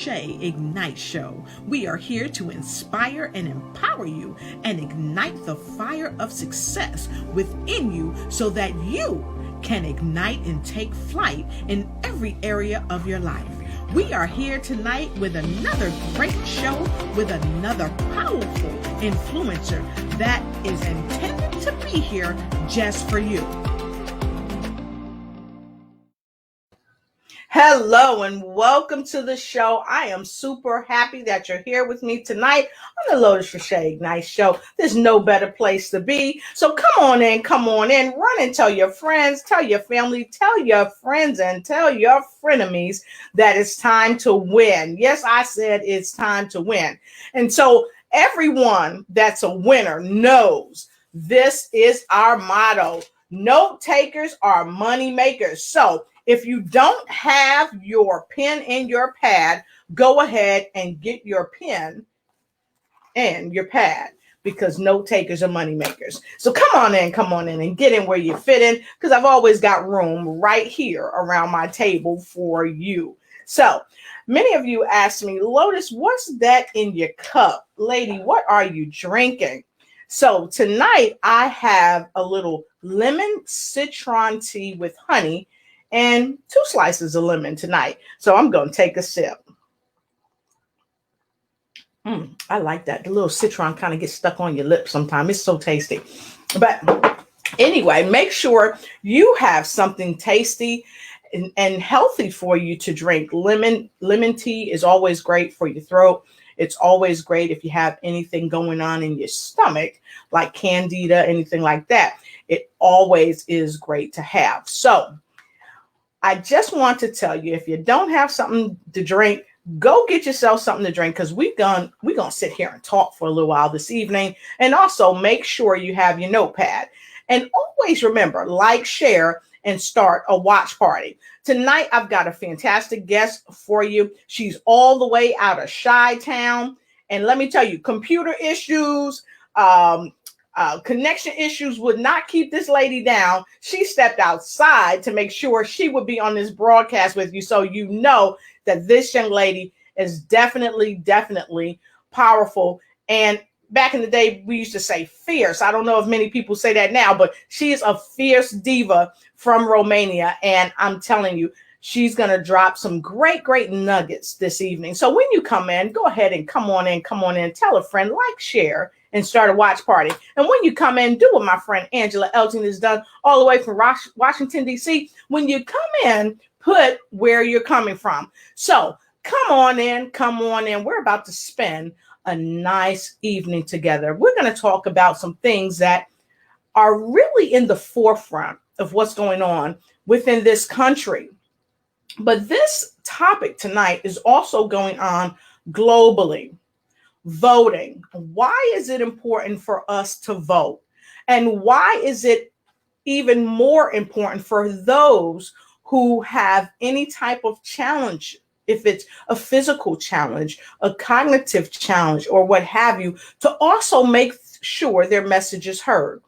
Shay Ignite Show. We are here to inspire and empower you and ignite the fire of success within you so that you can ignite and take flight in every area of your life. We are here tonight with another great show with another powerful influencer that is intended to be here just for you. Hello and welcome to the show. I am super happy that you're here with me tonight on the Lotus Shay Ignite Show. There's no better place to be. So come on in, run and tell your friends, tell your family, tell your friends, and tell your frenemies that it's time to win. Yes, I said it's time to win. And so everyone that's a winner knows this is our motto. Note takers are money makers. So if you don't have your pen and your pad, go ahead and get your pen and your pad because note takers are money makers. So come on in and get in where you fit in because I've always got room right here around my table for you. So many of you asked me, Lotus, what's that in your cup? Lady, what are you drinking? So tonight I have a little lemon citron tea with honey and 2 slices of lemon tonight. So I'm going to take a sip. I like that. The little citron kind of gets stuck on your lips sometimes. It's so tasty. But anyway, make sure you have something tasty and healthy for you to drink. Lemon tea is always great for your throat. It's always great if you have anything going on in your stomach, like candida, anything like that. It always is great to have. So I just want to tell you, if you don't have something to drink, go get yourself something to drink because we're gonna sit here and talk for a little while this evening. And also make sure you have your notepad. And always remember, like, share, and start a watch party. Tonight, I've got a fantastic guest for you. She's all the way out of Chi-Town. And let me tell you, computer issues, connection issues would not keep this lady down. She stepped outside to make sure she would be on this broadcast with you. So you know that this young lady is definitely powerful. And back in the day, we used to say fierce. I don't know if many people say that now, but she is a fierce diva from Romania. And I'm telling you, she's going to drop some great nuggets this evening. So when you come in, go ahead and come on in, tell a friend, like, share, and start a watch party. And when you come in, do what my friend Angela Elton has done all the way from Washington, D.C. When you come in, put where you're coming from. So come on in. We're about to spend a nice evening together. We're going to talk about some things that are really in the forefront of what's going on within this country. But this topic tonight is also going on globally. Voting. Why is it important for us to vote? And why is it even more important for those who have any type of challenge, if it's a physical challenge, a cognitive challenge, or what have you, to also make sure their message is heard?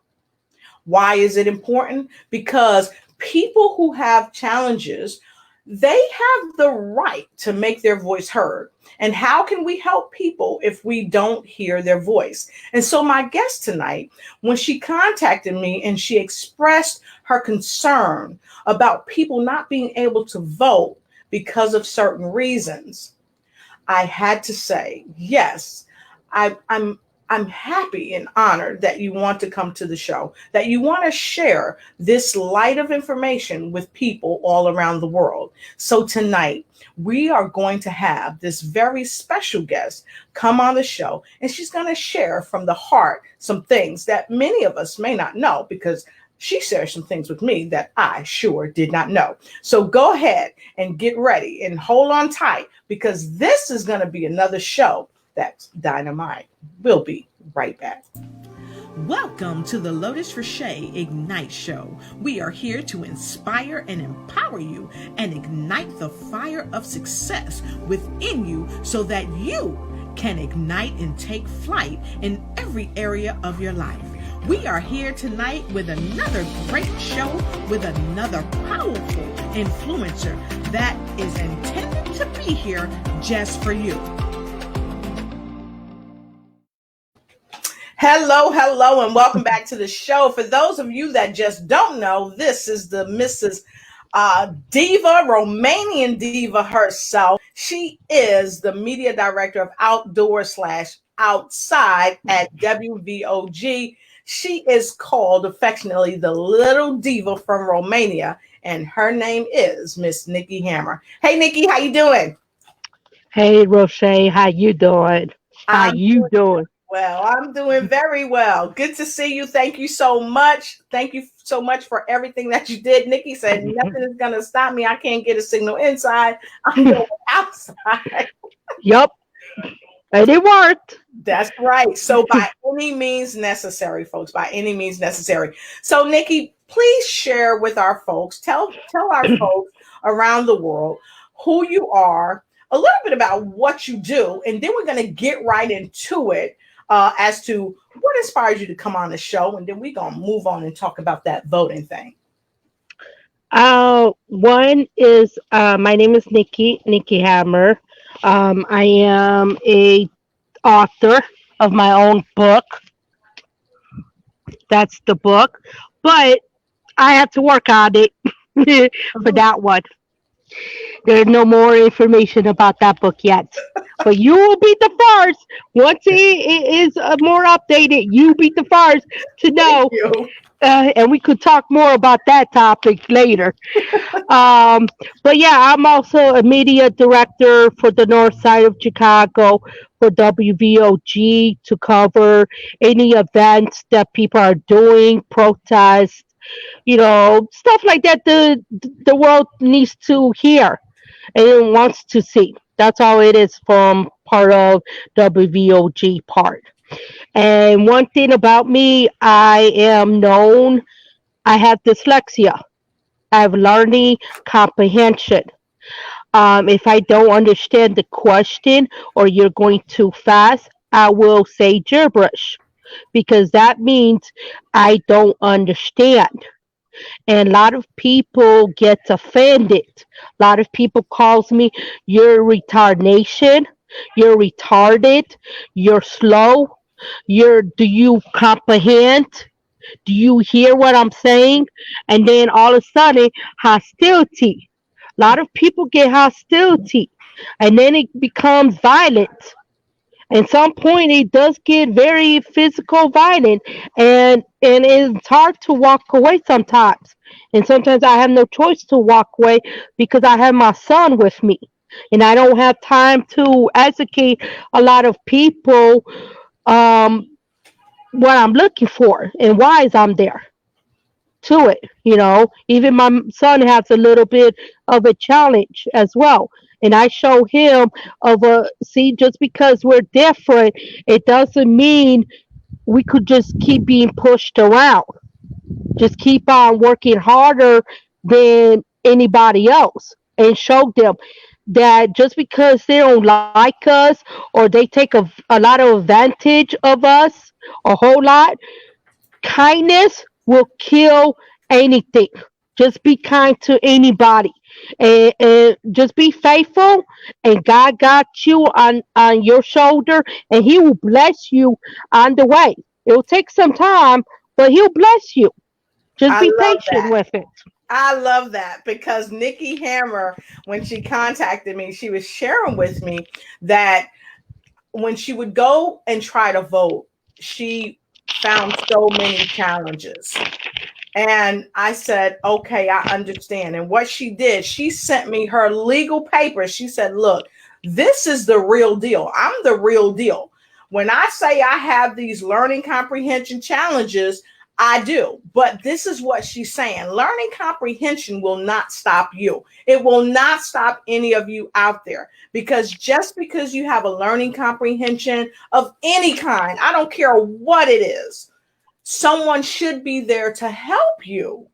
Why is it important? Because people who have challenges, they have the right to make their voice heard. And how can we help people if we don't hear their voice? And so my guest tonight, when she contacted me and she expressed her concern about people not being able to vote because of certain reasons, I had to say, yes, I'm happy and honored that you want to come to the show, that you want to share this light of information with people all around the world. So tonight, we are going to have this very special guest come on the show, and she's going to share from the heart some things that many of us may not know, because she shared some things with me that I sure did not know. So go ahead and get ready and hold on tight, because this is going to be another show that's dynamite. We'll be right back. Welcome to the Lotus Shay Ignite Show. We are here to inspire and empower you and ignite the fire of success within you so that you can ignite and take flight in every area of your life. We are here tonight with another great show with another powerful influencer that is intended to be here just for you. Hello, and welcome back to the show. For those of you that just don't know, this is the Mrs. Diva, Romanian diva herself. She is the media director of Outdoor/Outside at WVOG. She is called affectionately the Little Diva from Romania, and her name is Miss NIKKI Hammer. Hey, NIKKI, how you doing? Hey, Roche, how you doing? How you doing? Well, I'm doing very well. Good to see you. Thank you so much. Thank you so much for everything that you did. NIKKI said nothing is going to stop me. I can't get a signal inside. I'm going outside. Yup. And it worked. That's right. So by any means necessary, folks, by any means necessary. So NIKKI, please share with our folks, tell our folks around the world who you are, a little bit about what you do, and then we're going to get right into it. As to what inspired you to come on the show, and then we're going to move on and talk about that voting thing. One is my name is NIKKI Hammer. I am a author of my own book. That's the book, but I have to work on it for that one. There's no more information about that book yet. But you will be the first. Once it is more updated, you be the first to know. And we could talk more about that topic later. But yeah, I'm also a media director for the north side of Chicago for WVOG to cover any events that people are doing, protests, stuff like that the world needs to hear and wants to see. That's all it is from part of WVOG part. And one thing about me, I am known, I have dyslexia. I have learning comprehension. If I don't understand the question or you're going too fast, I will say gibberish because that means I don't understand. And a lot of people get offended. A lot of people calls me, you're retardation, you're retarded, you're slow, do you comprehend? Do you hear what I'm saying? And then all of a sudden, hostility. A lot of people get hostility, and then it becomes violent. At some point it does get very physical violent, and it's hard to walk away sometimes, and sometimes I have no choice to walk away because I have my son with me and I don't have time to educate a lot of people um, what I'm looking for and why is I'm there to it. Even my son has a little bit of a challenge as well, and I show him of a see, just because we're different it doesn't mean we could just keep being pushed around, just keep on working harder than anybody else, and show them that just because they don't like us or they take a lot of advantage of us a whole lot, kindness will kill anything. Just be kind to anybody, and just be faithful. And God got you on your shoulder, and He will bless you on the way. It will take some time, but He'll bless you. Just I be love patient that. with it. I love that because NIKKI Hammer, when she contacted me, she was sharing with me that when she would go and try to vote, she found so many challenges. And I said, okay, I understand. And what she did, she sent me her legal papers. She said, look, this is the real deal. I'm the real deal. When I say I have these learning comprehension challenges, I do. But this is what she's saying. Learning comprehension will not stop you. It will not stop any of you out there, because just because you have a learning comprehension of any kind, I don't care what it is, someone should be there to help you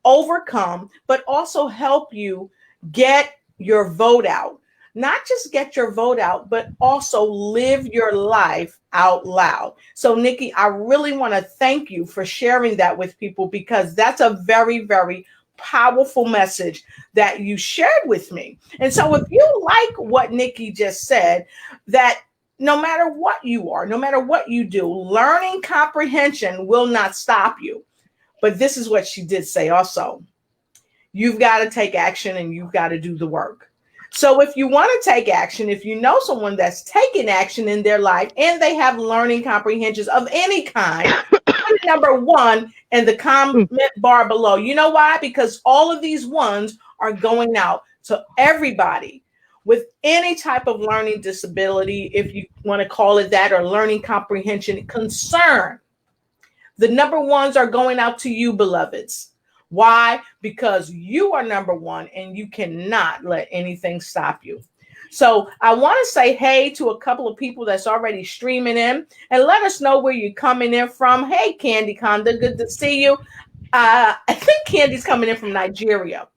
overcome, but also help you get your vote out. Not just get your vote out, but also live your life out loud. So, NIKKI, I really want to thank you for sharing that with people, because that's a very, very powerful message that you shared with me. And so if you like what Nikki just said, that no matter what you are, no matter what you do, learning comprehension will not stop you. But this is what she did say also. You've got to take action and you've got to do the work. So if you want to take action, if you know someone that's taking action in their life and they have learning comprehensions of any kind, put number 1 in the comment bar below. You know why? Because all of these ones are going out to everybody with any type of learning disability, if you want to call it that, or learning comprehension concern. The number 1s are going out to you, beloveds. Why? Because you are number 1 and you cannot let anything stop you. So I want to say hey to a couple of people that's already streaming in, and let us know where you're coming in from. Hey, Candy Conda, good to see you. I think Candy's coming in from Nigeria,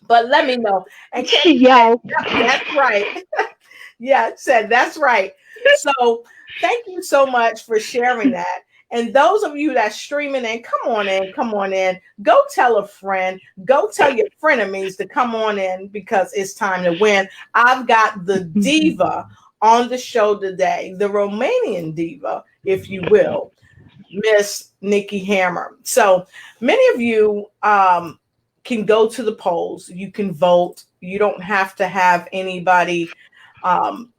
but let me know. And Candy, Yo. that's right. Yeah, said that's right. So thank you so much for sharing that. And those of you that's streaming in, come on in. Go tell a friend. Go tell your frenemies to come on in because it's time to win. I've got the diva on the show today, the Romanian diva, if you will, Miss NIKKI Hammer. So many of you can go to the polls. You can vote. You don't have to have anybody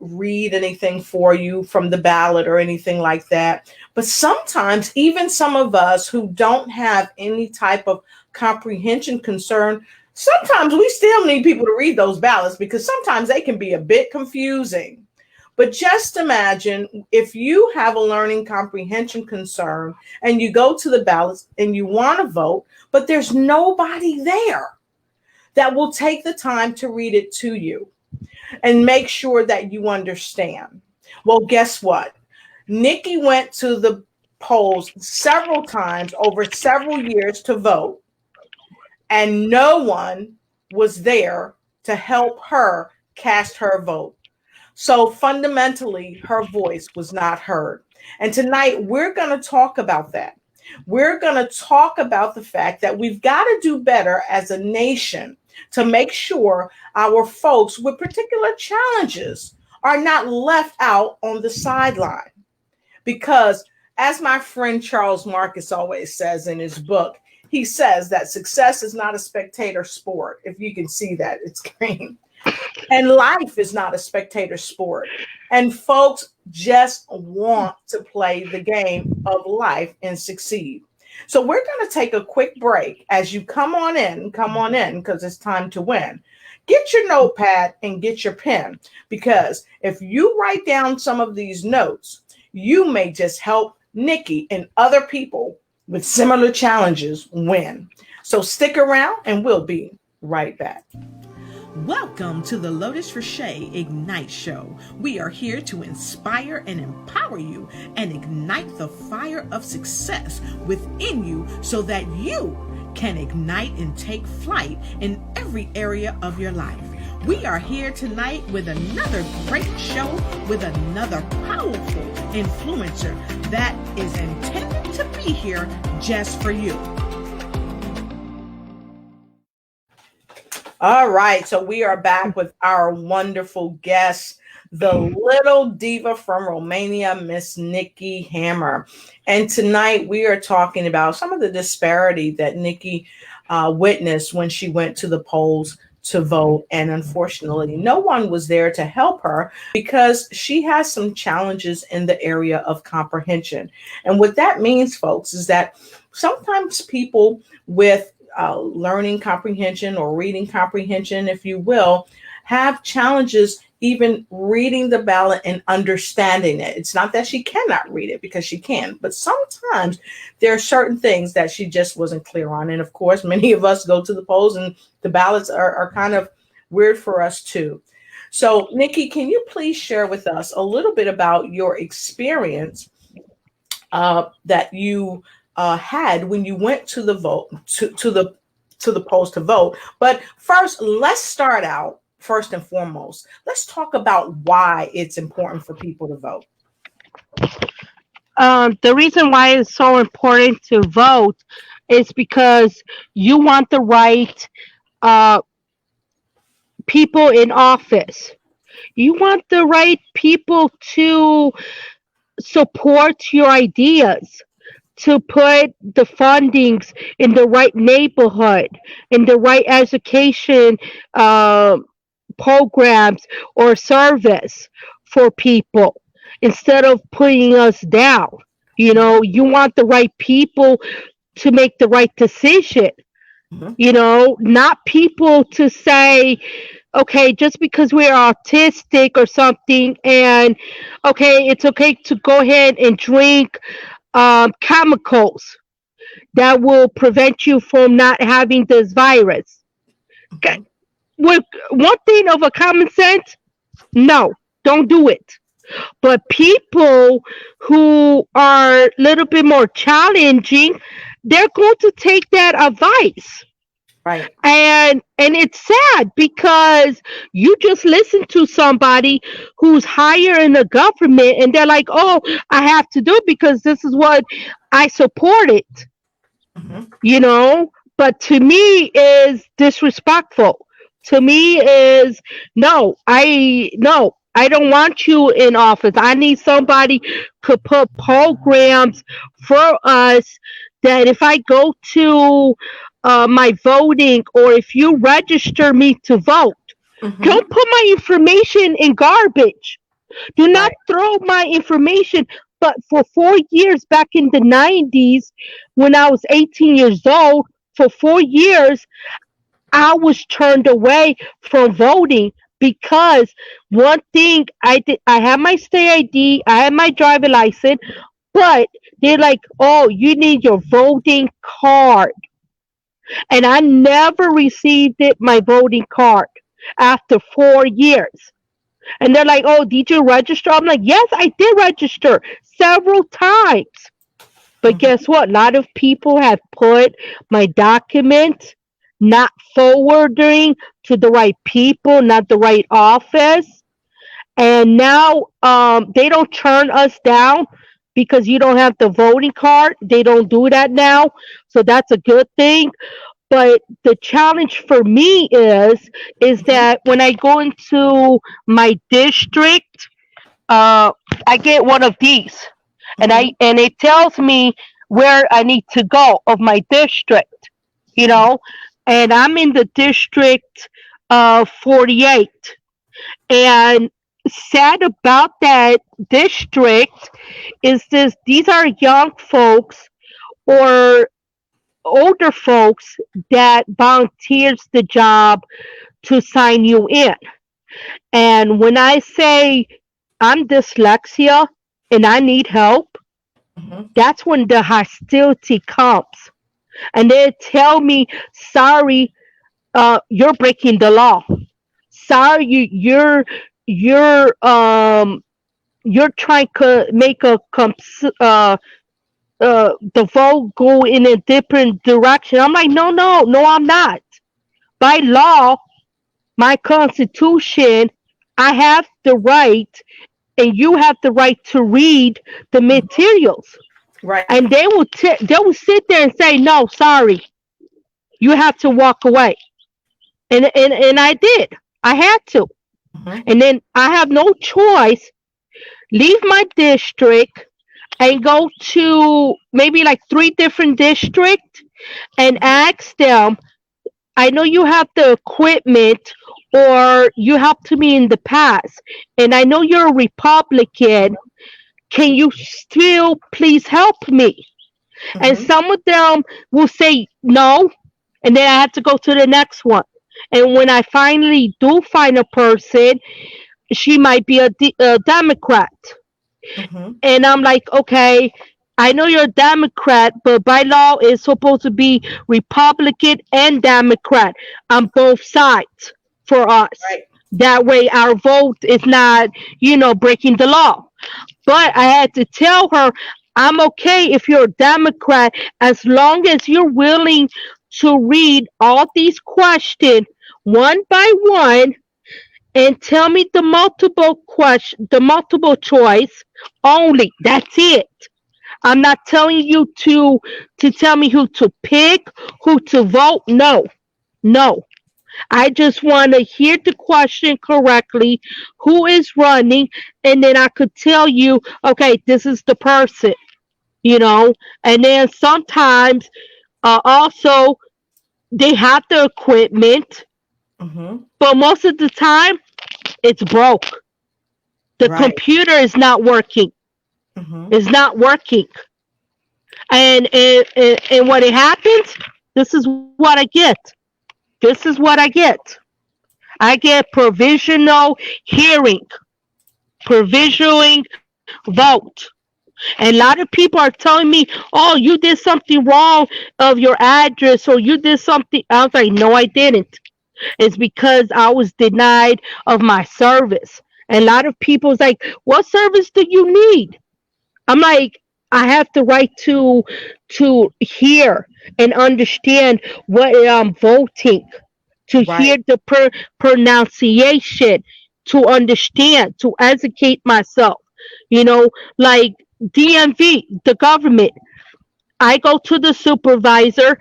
read anything for you from the ballot or anything like that. But sometimes even some of us who don't have any type of comprehension concern, sometimes we still need people to read those ballots because sometimes they can be a bit confusing. But just imagine if you have a learning comprehension concern and you go to the ballots and you want to vote, but there's nobody there that will take the time to read it to you and make sure that you understand. Well, guess what? NIKKI went to the polls several times over several years to vote, and no one was there to help her cast her vote. So fundamentally, her voice was not heard. And tonight, we're going to talk about that. We're going to talk about the fact that we've got to do better as a nation to make sure our folks with particular challenges are not left out on the sideline. Because as my friend Charles Marcus always says in his book, he says that success is not a spectator sport. If you can see that, it's green. And life is not a spectator sport. And folks just want to play the game of life and succeed. So we're going to take a quick break as you come on in, because it's time to win. Get your notepad and get your pen, because if you write down some of these notes, you may just help NIKKI and other people with similar challenges win. So stick around and we'll be right back. Welcome to the Lotus Richey Ignite Show. We are here to inspire and empower you and ignite the fire of success within you so that you can ignite and take flight in every area of your life. We are here tonight with another great show with another powerful influencer that is intended to be here just for you. All right, so we are back with our wonderful guest, the little diva from Romania, Miss NIKKI Hammer. And tonight we are talking about some of the disparity that NIKKI witnessed when she went to the polls to vote. And unfortunately, no one was there to help her because she has some challenges in the area of comprehension. And what that means, folks, is that sometimes people with learning comprehension or reading comprehension, if you will, have challenges even reading the ballot and understanding it. It's not that she cannot read it, because she can, but sometimes there are certain things that she just wasn't clear on. And of course, many of us go to the polls and the ballots are kind of weird for us too. So NIKKI, can you please share with us a little bit about your experience that you had when you went to the vote to the polls to vote? But first, let's start out first and foremost. Let's talk about why it's important for people to vote. The reason why it's so important to vote It's because you want the right uh, people in office. You want the right people to support your ideas, to put the fundings in the right neighborhood, in the right education uh, programs or service for people instead of putting us down. You want the right people to make the right decision. Mhm. Not people to say, okay, just because we're autistic or something, and okay, it's okay to go ahead and drink chemicals that will prevent you from not having this virus. Okay, Mhm. with one thing of a common sense, no, don't do it. But people who are a little bit more challenging, they're going to take that advice. Right. And it's sad because you just listen to somebody who's higher in the government and they're like, oh, I have to do it because this is what I support it, Mhm. you know. But to me is disrespectful. To me is no, I don't want you in office. I need somebody to put programs for us that if I go to my voting, or if you register me to vote, don't Mhm. put my information in garbage. Do not Right. throw my information. But for 4 years back in the 90s, when I was 18 years old, for 4 years, I was turned away from voting because one thing I did, I had my state ID, I had my driver license, but they're like, oh, you need your voting card. And I never received my voting card after 4 years. And they're like, oh, did you register? I'm like, yes, I did register several times. But Mhm. guess what? A lot of people have put my document not forwarding to the right people, not the right office. And now they don't turn us down because you don't have the voting card. They don't do that now. So that's a good thing. But the challenge for me is Mhm. that when I go into my district, uh, I get one of these, and Mhm. it tells me where I need to go of my district, you know, and I'm in the district 48, and sad about that district is these are young folks or older folks that volunteers the job to sign you in. And when I say I'm dyslexia and I need help, Mhm. that's when the hostility comes. And they tell me, sorry, you're breaking the law. Sorry, you're trying to make the vote go in a different direction. I'm like, no, no, no, I'm not. By law, my constitution, I have the right, and you have the right to read the Mhm. materials. Right. And they will sit there and say, no, sorry, you have to walk away. And I did. I had to. Mhm. And then I have no choice. Leave my district and go to maybe like three different districts and Mhm. ask them, I know you have the equipment or you helped me in the past, and I know you're a Republican. Can you still please help me? And Mhm. some of them will say no, and then I have to go to the next one. And when I finally do find a person, she might be a Democrat. Mhm. And I'm like, okay, I know you're a Democrat, but by law it's supposed to be Republican and Democrat on both sides for us. Right. That way our vote is not, breaking the law. But I had to tell her, I'm okay if you're a Democrat as long as you're willing to read all these questions one by one and tell me the multiple choice only. That's it. I'm not telling you to tell me who to pick, who to vote. No, no. I just want to hear the question correctly, who is running, and then I could tell you, okay, this is the person, you know. And then sometimes also they have the equipment, Mm-hmm. but most of the time it's broke. The Right. computer is not working. Mm-hmm. It's not working. And when it happens, this is what I get. This is what I get. I get provisional hearing, provisioning vote. And a lot of people are telling me, oh, you did something wrong of your address or you did something. I was like, no, I didn't. It's because I was denied of my service. And a lot of people's like, what service do you need? I'm like, I have the right to hear and understand what I'm voting, to hear Right. the pronunciation, to understand, to educate myself. You know, like DMV, the government. I go to the supervisor.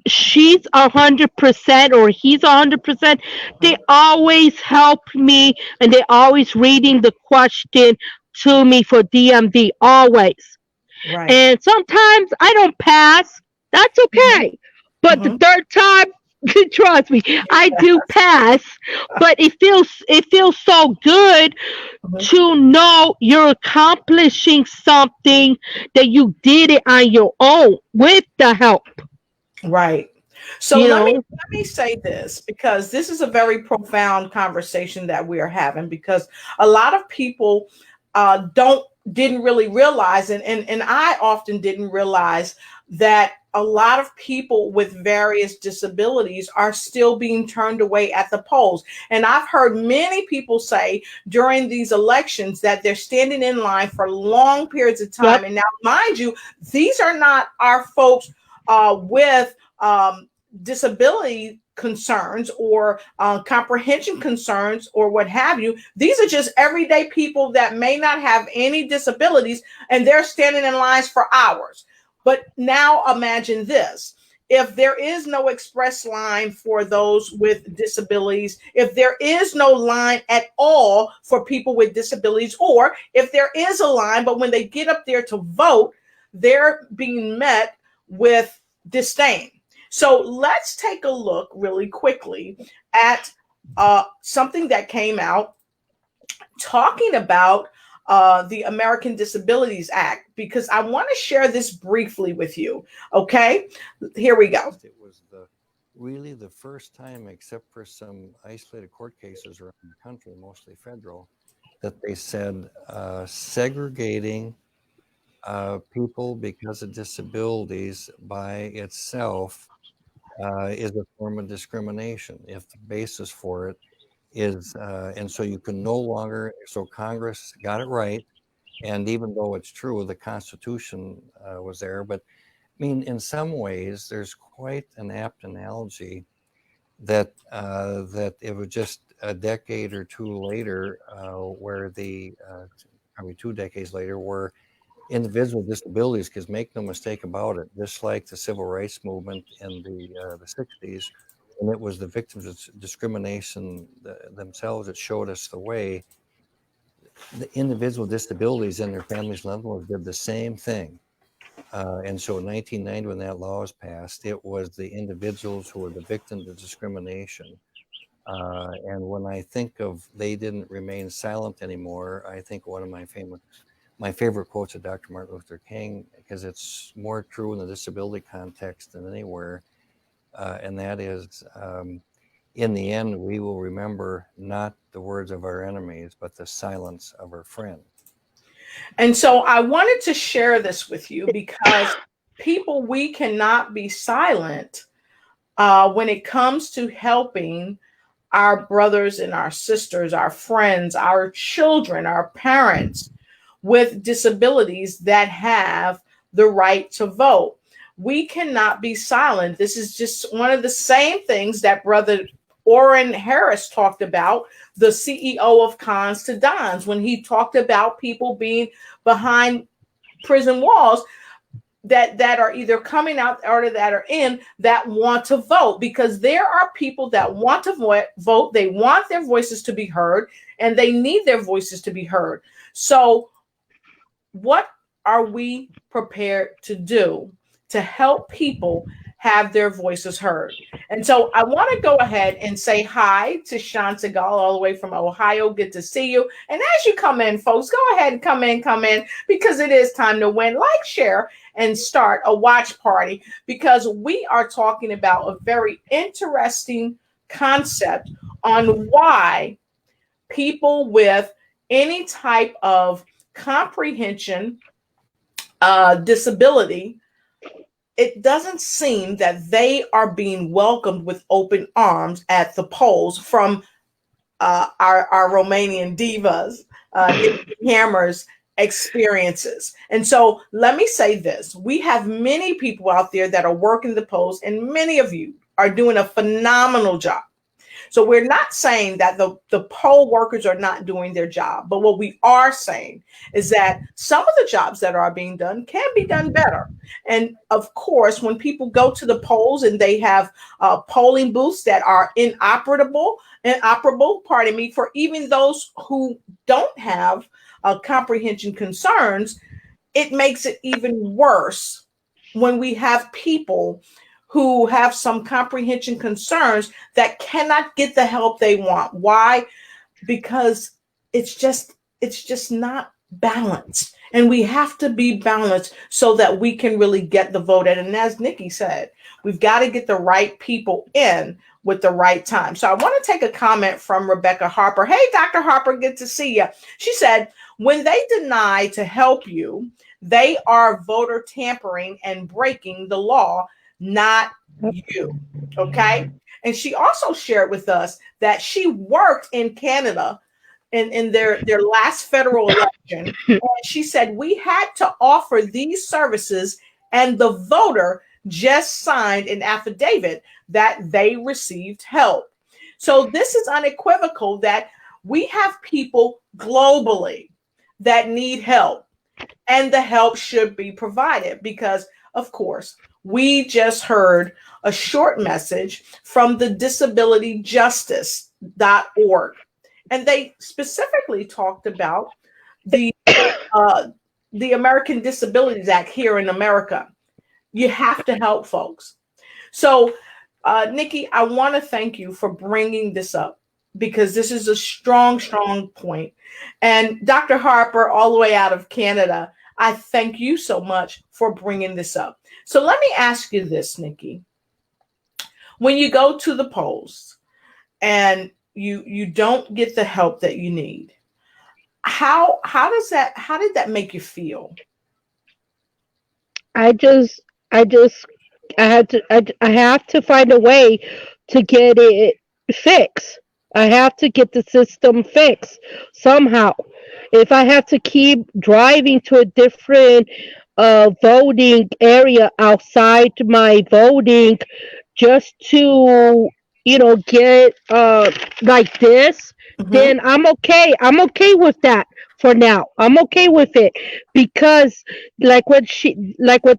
She's 100% or he's 100%. They Mhm. always help me and they always reading the question to me for DMV always. Right. And sometimes I don't pass. That's Mm-hmm. okay. But the Mm-hmm. third time, trust me, I do pass. But it feels so good Mm-hmm. to know you're accomplishing something that you did it on your own with the help. Right. So You let me know. let me say this because this is a very profound conversation that we are having because a lot of people don't didn't really realize and I often didn't realize that a lot of people with various disabilities are still being turned away at the polls. And I've heard many people say during these elections that they're standing in line for long periods of time. Yep. And now, mind you, these are not our folks with disability concerns or comprehension concerns or what have you. These are just everyday people that may not have any disabilities and they're standing in lines for hours. But now imagine this. If there is no express line for those with disabilities, if there is no line at all for people with disabilities, or if there is a line, but when they get up there to vote, they're being met with disdain. So let's take a look really quickly at something that came out talking about the American Disabilities Act because I want to share this briefly with you. Okay, here we go. It was really the first time, except for some isolated court cases around the country, mostly federal, that they said segregating people because of disabilities by itself is a form of discrimination if the basis for it is, and so you can no longer, so Congress got it right. And even though it's true, the Constitution was there, but I mean, in some ways, there's quite an apt analogy that it was just a decade or two later, where probably 2 decades later, where individual disabilities, because make no mistake about it, just like the civil rights movement in the 60s, when it was the victims of discrimination themselves that showed us the way, the individual disabilities and their families and loved ones did the same thing. And so in 1990, when that law was passed, it was the individuals who were the victims of discrimination. And when I think of they didn't remain silent anymore, I think one of my favorite quotes of Dr. Martin Luther King, because it's more true in the disability context than anywhere, and that is, in the end, we will remember not the words of our enemies, but the silence of our friends. And so I wanted to share this with you because people, we cannot be silent when it comes to helping our brothers and our sisters, our friends, our children, our parents with disabilities that have the right to vote. We cannot be silent. This is just one of the same things that Brother Orrin Harris talked about, the CEO of Cons to Dons, when he talked about people being behind prison walls. that are either coming out or that are in that want to vote, because there are people that want to vote. They want their voices to be heard, and they need their voices to be heard. So what are we prepared to do to help people have their voices heard? And so I want to go ahead and say hi to Sean Segal all the way from Ohio. Good to see you. And as you come in, folks, go ahead and come in, because it is time to win. Like, share, and start a watch party, because we are talking about a very interesting concept on why people with any type of comprehension disability, it doesn't seem that they are being welcomed with open arms at the polls from our Romanian divas, Hammer's experiences. And so let me say this. We have many people out there that are working the polls, and many of you are doing a phenomenal job. So we're not saying that the poll workers are not doing their job, but what we are saying is that some of the jobs that are being done can be done better. And of course, when people go to the polls and they have polling booths that are inoperable, for even those who don't have comprehension concerns, it makes it even worse when we have people who have some comprehension concerns that cannot get the help they want. Why? Because it's just not balanced. And we have to be balanced so that we can really get the vote in. And as NIKKI said, we've got to get the right people in with the right time. So I want to take a comment from Rebecca Harper. Hey, Dr. Harper, good to see you. She said, when they deny to help you, they are voter tampering and breaking the law, not you. Okay. And she also shared with us that she worked in Canada in their last federal election. And she said, we had to offer these services, and the voter just signed an affidavit that they received help. So this is unequivocal that we have people globally that need help, and the help should be provided, because of course, we just heard a short message from the disabilityjustice.org, and they specifically talked about the American Disabilities Act here in America. You have to help folks. So, NIKKI, I want to thank you for bringing this up, because this is a strong, strong point. And Dr. Harper, all the way out of Canada, I thank you so much for bringing this up. So let me ask you this, NIKKI. When you go to the polls and you don't get the help that you need, how did that make you feel? I have to find a way to get it fixed. I have to get the system fixed somehow. If I have to keep driving to a different voting area outside my voting just to get like this, then I'm okay. I'm okay with that for now. I'm okay with it, because like what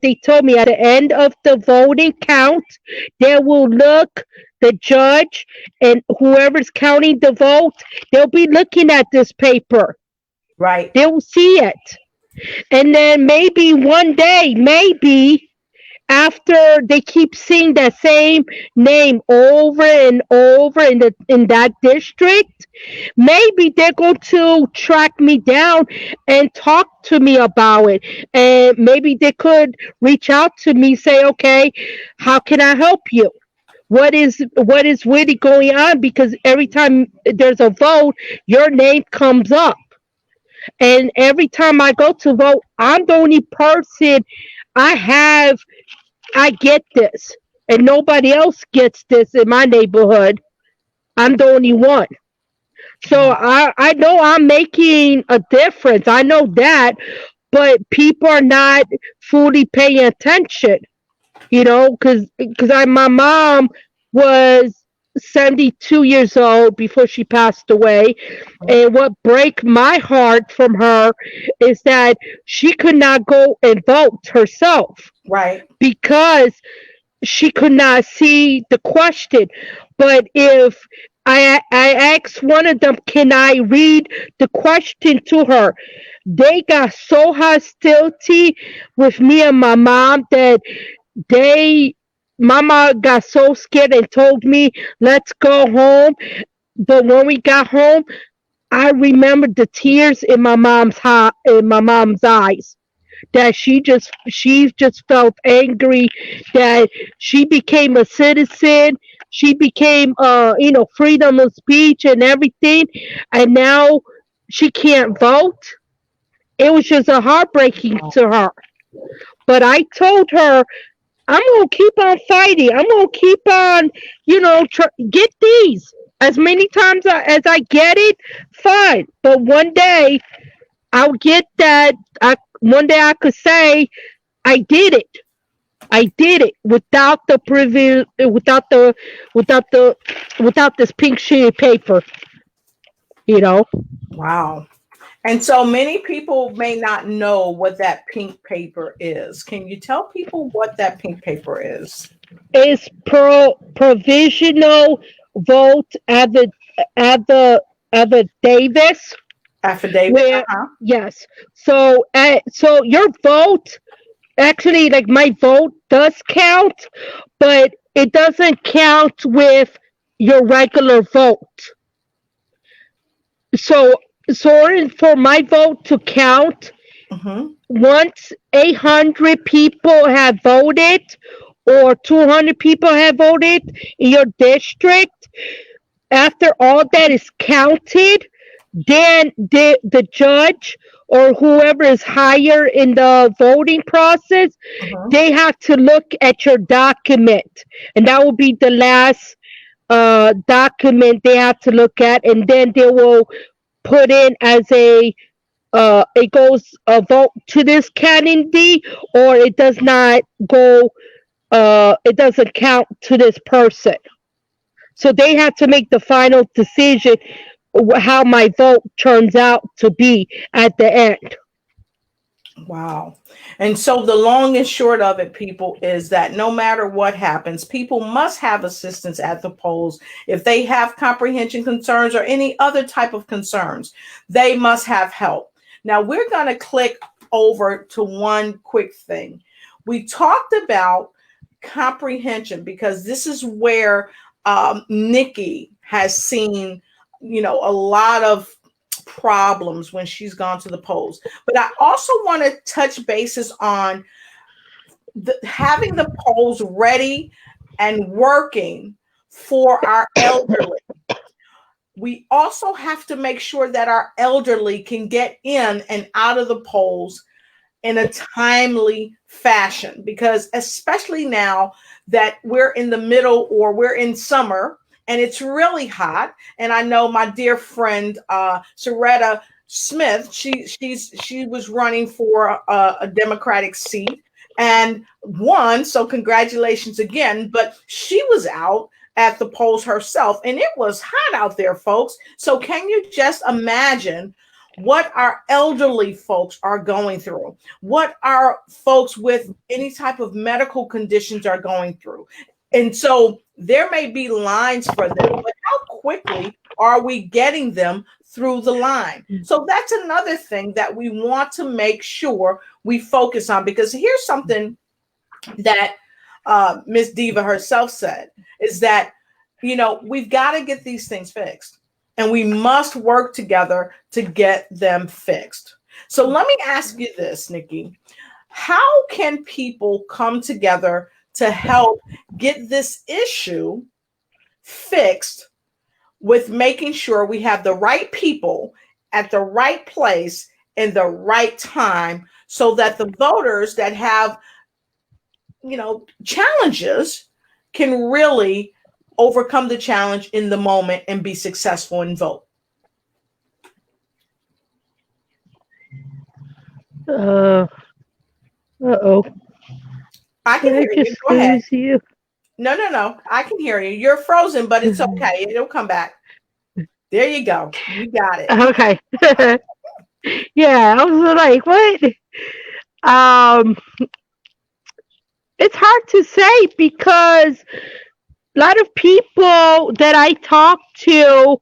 they told me, at the end of the voting count, they will look, the judge and whoever's counting the vote, they'll be looking at this paper. Right. They will see it. And then maybe one day, after they keep seeing that same name over and over in that district, maybe they're going to track me down and talk to me about it. And maybe they could reach out to me, say, okay, how can I help you? What is really going on? Because every time there's a vote, your name comes up. And every time I go to vote, I'm the only person I get this, and nobody else gets this in my neighborhood. I'm the only one. So I know I'm making a difference. I know that, but people are not fully paying attention, because my mom was 72 years old before she passed away. And what break my heart from her is that she could not go and vote herself Right. because she could not see the question. But if I asked one of them, can I read the question to her? They got so hostility with me and my mom that they mama got so scared and told me, let's go home. But when we got home, I remembered the tears in my mom's eyes. That she just felt angry that she became a citizen. She became freedom of speech and everything, and now she can't vote. It was just a heartbreaking to her. But I told her, I'm gonna keep on fighting. I'm gonna keep on, get these as many times as I get it. Fine, but one day I'll get that. One day I could say I did it. I did it without the privilege, without the, without this pink sheet of paper. You know, Wow. And so many people may not know what that pink paper is. Can you tell people what that pink paper is? it's provisional vote at the Davis. Affidavit. Where Uh-huh. yes, so your vote actually, like, my vote does count, but it doesn't count with your regular vote. So for my vote to count, Hmm. once 800 people have voted or 200 people have voted in your district, after all that is counted, then the judge or whoever is higher in the voting process, Hmm. they have to look at your document, and that will be the last document they have to look at, and then they will put in as it goes a vote to this candidate, or it does not go, it doesn't count to this person. So they have to make the final decision how my vote turns out to be at the end. Wow. And so the long and short of it, people, is that no matter what happens, people must have assistance at the polls. If they have comprehension concerns or any other type of concerns, they must have help. Now, we're going to click over to one quick thing. We talked about comprehension because this is where NIKKI has seen, a lot of problems when she's gone to the polls. But I also want to touch bases on having the polls ready and working for our elderly. We also have to make sure that our elderly can get in and out of the polls in a timely fashion, because especially now that we're in the middle or we're in summer and it's really hot. And I know my dear friend Soretta Smith, she was running for a Democratic seat and won, so congratulations again. But she was out at the polls herself and it was hot out there, folks. So can you just imagine what our elderly folks are going through, what our folks with any type of medical conditions are going through? And so there may be lines for them, but how quickly are we getting them through the line? So that's another thing that we want to make sure we focus on, because here's something that Miss Diva herself said, is that, we've got to get these things fixed. And we must work together to get them fixed. So let me ask you this, NIKKI. How can people come together to help get this issue fixed with making sure we have the right people at the right place in the right time, so that the voters that have, challenges can really overcome the challenge in the moment and be successful and vote? Uh oh. I can Did I hear you. just Go ahead. lose you? No. I can hear you. You're frozen, but it's okay. It'll come back. There you go. You got it. Okay. Yeah, I was like, what? Um, it's hard to say because a lot of people that I talk to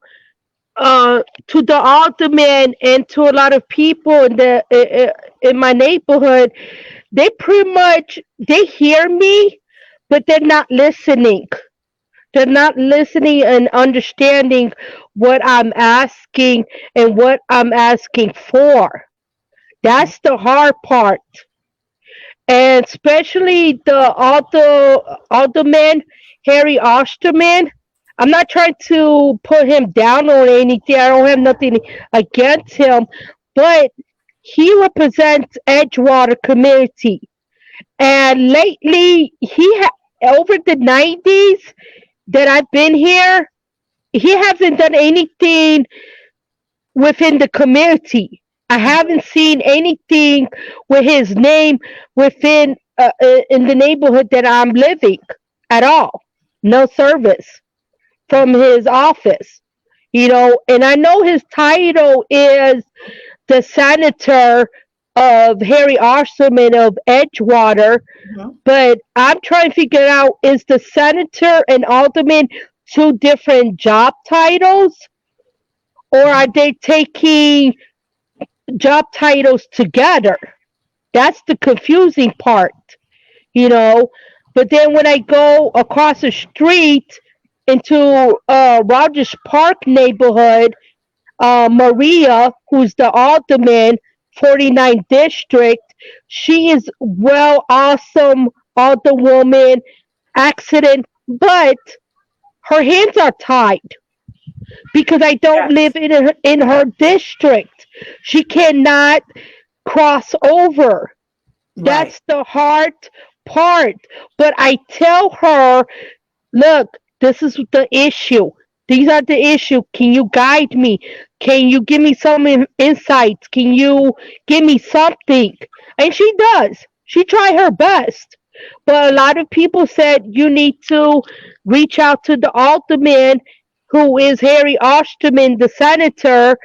the alderman and to a lot of people in my neighborhood, they pretty much they hear me, but they're not listening. They're not listening and understanding what I'm asking and what I'm asking for. That's the hard part. And especially the alderman, Harry Osterman. I'm not trying to put him down or anything. I don't have nothing against him, but he represents Edgewater community. And lately, over the 90s that I've been here, he hasn't done anything within the community. I haven't seen anything with his name within in the neighborhood that I'm living at all. No service from his office, and I know his title is the senator of Harry Osterman of Edgewater, but I'm trying to figure out, is the senator and alderman two different job titles, or are they taking job titles together? That's the confusing part, you know. But then when I go across the street into Rogers Park neighborhood, Maria, who's the alderman, 49th district, she is awesome alderwoman, accident, but her hands are tied because I don't live in her district. She cannot cross over. Right. That's the hard part. But I tell her, look, this is the issue. These are the issue. Can you guide me? Can you give me some insights? Can you give me something? And she does. She tried her best. But a lot of people said you need to reach out to the alderman, who is Harry Osterman, the senator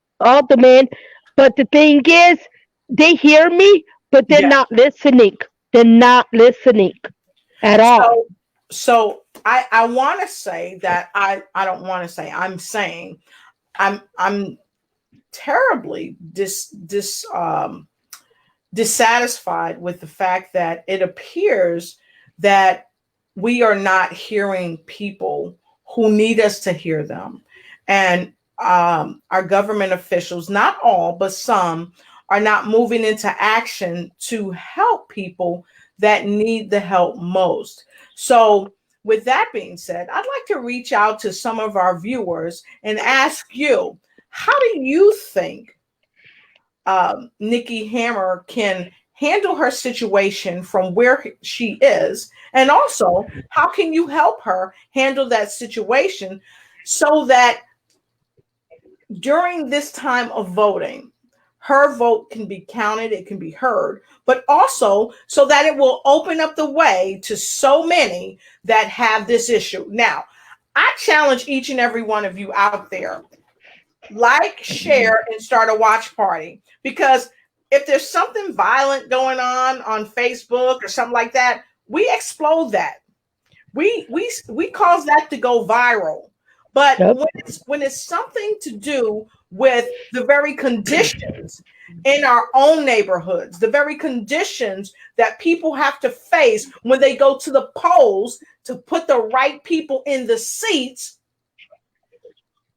/ alderman. But the thing is, they hear me, but they're not listening. They're not listening at all. So I want to say that I don't want to say, I'm saying I'm terribly dissatisfied with the fact that it appears that we are not hearing people who need us to hear them. And our government officials, not all, but some, are not moving into action to help people that need the help most. So with that being said, I'd like to reach out to some of our viewers and ask you, how do you think Nikki Hammer can handle her situation from where she is? And also, how can you help her handle that situation so that during this time of voting, her vote can be counted, it can be heard, but also so that it will open up the way to so many that have this issue. Now, I challenge each and every one of you out there, like, share, and start a watch party, because if there's something violent going on Facebook or something like that, we explode that. We cause that to go viral. But when it's something to do with the very conditions in our own neighborhoods, the very conditions that people have to face when they go to the polls to put the right people in the seats,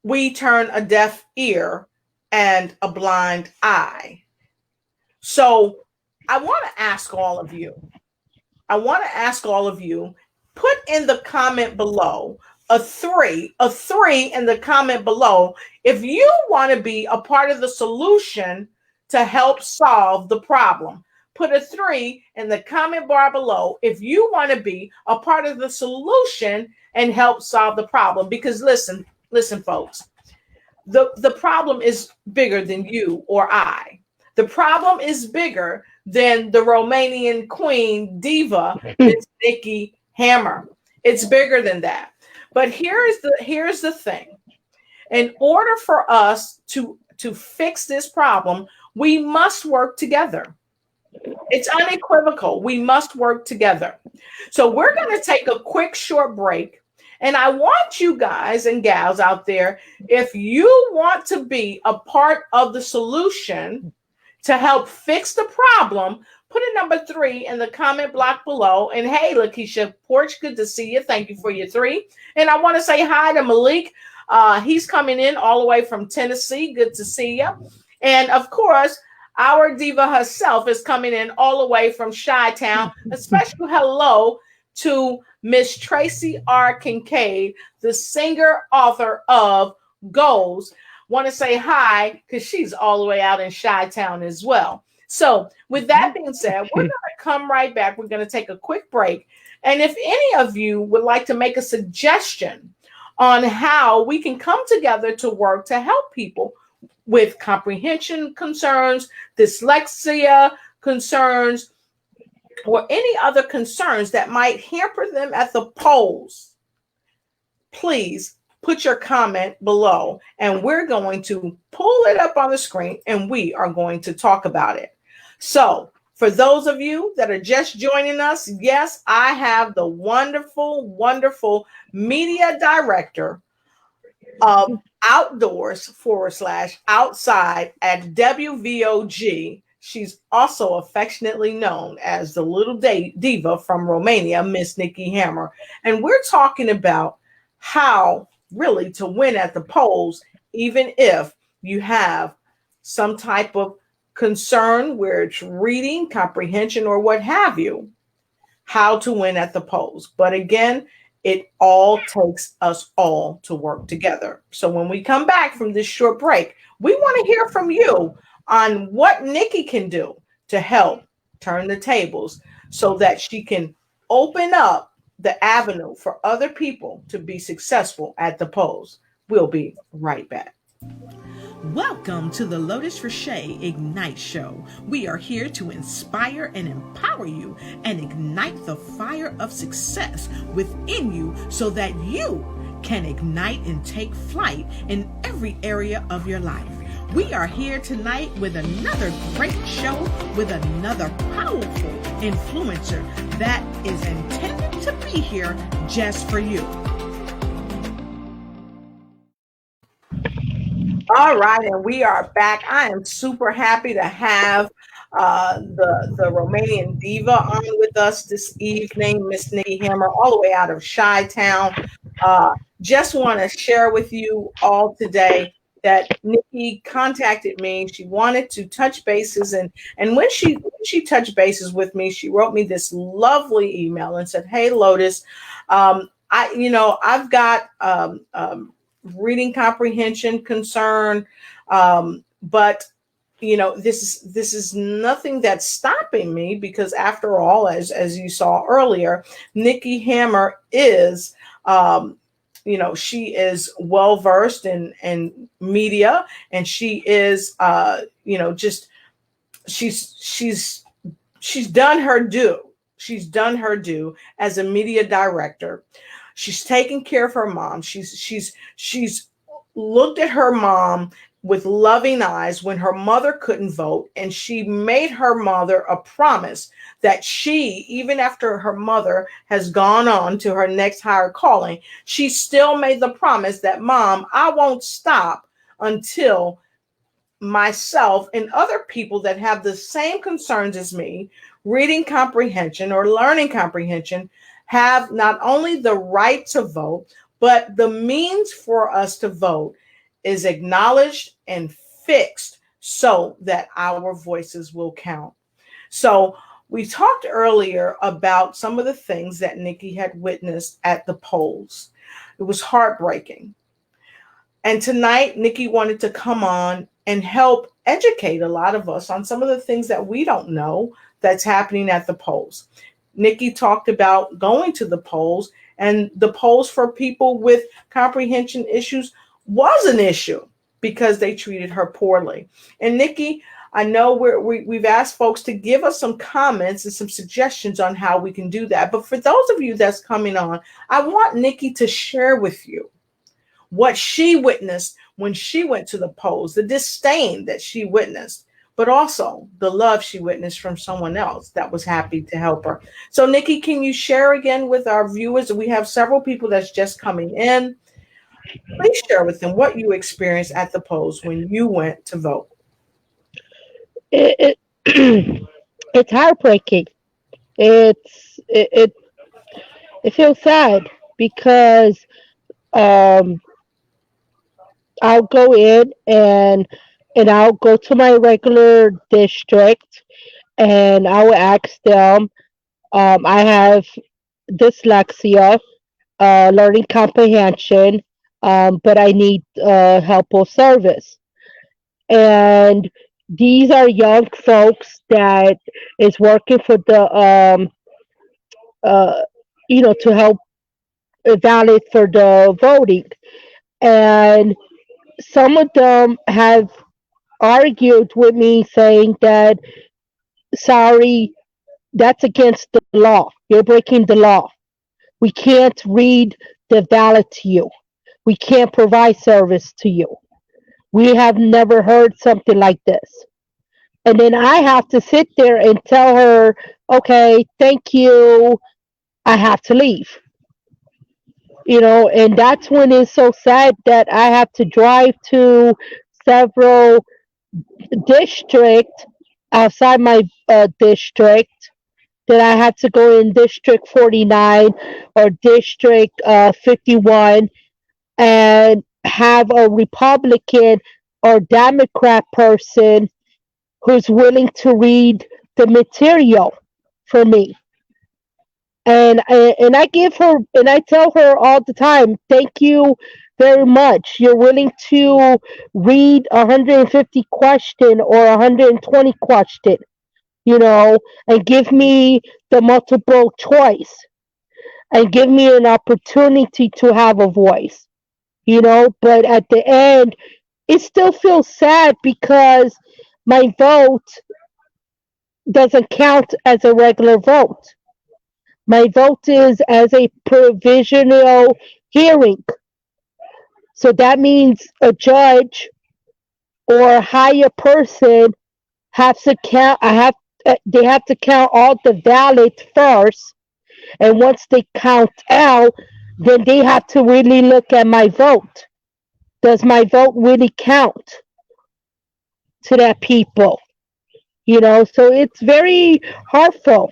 we turn a deaf ear and a blind eye. So I want to ask all of you, put in the comment below a three in the comment below if you want to be a part of the solution to help solve the problem. Put a 3 in the comment bar below if you want to be a part of the solution and help solve the problem. Because listen, folks, the problem is bigger than you or I. The problem is bigger than the Romanian queen diva, Miss Nikki Hammer. It's bigger than that. But here's the thing. In order for us to fix this problem, we must work together. It's unequivocal. We must work together. So we're going to take a quick short break. And I want you guys and gals out there, if you want to be a part of the solution to help fix the problem, put a number 3 in the comment block below. And hey, Lakeisha Porch, good to see you. Thank you for your 3. And I want to say hi to Malik. He's coming in all the way from Tennessee. Good to see you. And of course, our diva herself is coming in all the way from Chi-Town. A special hello to Miss Tracy R. Kincaid, the singer, author of Goals. Want to say hi because she's all the way out in Chi-Town as well. So with that being said, we're going to come right back. We're going to take a quick break. And if any of you would like to make a suggestion on how we can come together to work to help people with comprehension concerns, dyslexia concerns, or any other concerns that might hamper them at the polls, please put your comment below and we're going to pull it up on the screen and we are going to talk about it. So for those of you that are just joining us, yes, I have the wonderful, wonderful media director of Outdoors / Outside at WVOG. She's also affectionately known as the little diva from Romania, Miss NIKKI Hammer. And we're talking about how really to win at the polls, even if you have some type of concern where it's reading, comprehension, or what have you, how to win at the polls. But again, it all takes us all to work together. So when we come back from this short break, we want to hear from you on what NIKKI can do to help turn the tables so that she can open up the avenue for other people to be successful at the polls. We'll be right back. Welcome to the Lotus Richey Ignite Show. We are here to inspire and empower you and ignite the fire of success within you so that you can ignite and take flight in every area of your life. We are here tonight with another great show with another powerful influencer that is intended to be here just for you. All right, and we are back. I am super happy to have the Romanian diva on with us this evening, Miss NIKKI Hammer, all the way out of Chi-Town. Just want to share with you all today that NIKKI contacted me. She wanted to touch bases, and when she touched bases with me, she wrote me this lovely email and said, "Hey, Lotus, I've got reading comprehension concern, but this is nothing that's stopping me because after all, as you saw earlier, NIKKI Hammer is she is well versed in media, and she is she's done her due. She's done her due as a media director. She's taken care of her mom. She's looked at her mom with loving eyes when her mother couldn't vote, and she made her mother a promise that she, even after her mother has gone on to her next higher calling, she still made the promise that, Mom, I won't stop until myself and other people that have the same concerns as me, reading comprehension or learning comprehension, have not only the right to vote, but the means for us to vote is acknowledged and fixed so that our voices will count. So we talked earlier about some of the things that NIKKI had witnessed at the polls. It was heartbreaking. And tonight, NIKKI wanted to come on and help educate a lot of us on some of the things that we don't know that's happening at the polls. NIKKI talked about going to the polls, and the polls for people with comprehension issues was an issue. because they treated her poorly. And Nikki, I know we've asked folks to give us some comments and some suggestions on how we can do that. But for those of you that's coming on, I want Nikki to share with you what she witnessed when she went to the polls, the disdain that she witnessed, but also the love she witnessed from someone else that was happy to help her. So Nikki, can you share again with our viewers? We have several people that's just coming in. Please share with them what you experienced at the polls when you went to vote. It, it's heartbreaking. It feels sad because um, I'll go in and I'll go to my regular district and I will ask them. I have dyslexia, learning comprehension, but I need help or service. And these are young folks that is working for the uh, to help valid for the voting. And some of them have argued with me saying that, sorry, that's against the law. You're breaking the law. We can't read the ballot to you. We can't provide service to you. We have never heard something like this. And then I have to sit there and tell her, okay, thank you. I have to leave. And that's when it's so sad that I have to drive to several districts outside my district, that I had to go in District 49 or District 51 and have a Republican or Democrat person who's willing to read the material for me. And I give her and I tell her all the time, thank you very much. You're willing to read 150 question or 120 question, and give me the multiple choice and give me an opportunity to have a voice, but at the end, it still feels sad because my vote doesn't count as a regular vote. My vote is as a provisional hearing. So that means a judge or a higher person has to count. They have to count all the ballots first, and once they count out, then they have to really look at my vote. Does my vote really count to that people? So it's very hurtful.